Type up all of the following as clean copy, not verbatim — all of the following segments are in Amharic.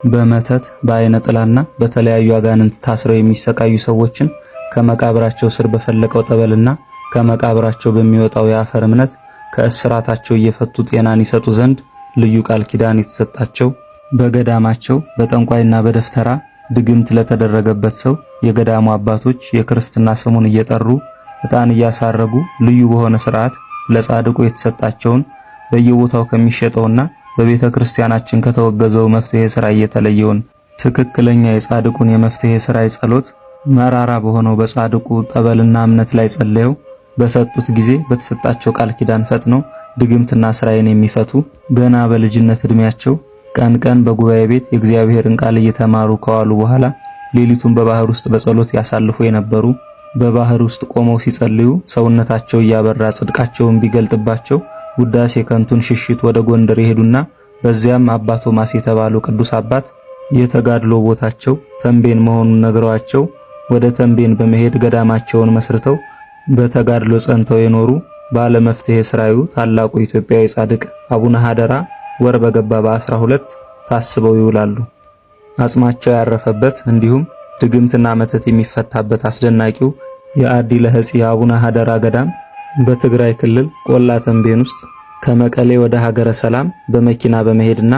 በመተት በአይነ ጥላና በተለያዩ አጋንንት ታስረው የሚሰቃዩ ሰዎችን ከመቃብራቸው ስር በፈለቀው ጠበልና ከመቃብራቸው በሚወጣው የአፈር እምነት ከእስራታቸው እየፈቱ ጤናን ይሰጡ ዘንድ ልዩ ቃል ኪዳን የተሰጣቸው በገዳማቸው በጠንቋይና በደፍተራ ድግምት ለተደረገበት ሰው የገዳሙ አባቶች የክርስትና ስሙን እየጠሩ ዕጣን እያሳረጉ ልዩ በሆነ ሥርዓት ለጻድቁ የተሰጣቸውን በየቦታው ከሚሸጠውና በቤተ ክርስቲያናችን ከተወገዘው መፍትሄ ሥራ የተለየውን ትክክለኛ የጻድቁን የመፍትሄ ሥራ ጸሎት መራራ በሆነው በጻድቁ ጠበልና እምነት ላይ ጸልየው በሰጡት ጊዜ በተሰጣቸው ቃል ኪዳን ፈጥነው ድግምትና ሥራዬን የሚፈቱ ገና በልጅነት እድሜያቸው ቀን ቀን በጉባኤ ቤት የእግዚአብሔርን ቃል እየተማሩ ከዋሉ በኋላ ሌሊቱን በባህር ውስጥ በጸሎት ያሳልፉ የነበሩ በባህር ውስጥ ቆመው ሲጸልዩ ሰውነታቸው እያበራ ጽድቃቸውን ቢገልጥባቸው ውዳሴ ከንቱን ሽሽት ወደ ጎንደር ይሄዱና በዚያም አባ ቶማስ የተባሉ ቅዱስ አባት የተጋድሎ ቦታቸው ተንቤን መሆኑን ነግረዋቸው ወደ ተንቤን በመሄድ ገዳማቸውን መስርተው በተጋድሎ ጸንተው የኖሩ ባለ መፍትሄ ሥራዩ ታላቁ ኢትዮጵያዊ ጻድቅ አቡነ ሀደራ ወር በገባ በ12 ታስበው ይውላሉ። አጽማቸው ያረፈበት እንዲሁም ድግምትና መተት የሚፈታበት አስደናቂው የአዲ ለህፂ አቡነ ሀደራ ገዳም በትግራይ ክልል ቆላ ተንቤን ውስጥ ከመቀሌ ወደ ሀገረ ሰላም በመኪና በመሄድና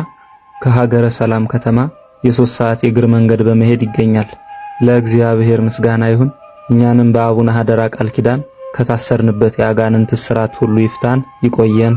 ከሀገረ ሰላም ከተማ የ3 ሰዓት የእግር መንገድ በመሄድ ይገኛል። ለእግዚአብሔር ምስጋና ይሁን። እኛንም በአቡነ ሀደራ ቃል ኪዳን ከታሰርንበት የአጋንንት እስራት ሁሉ ይፍታን፣ ይቆየን።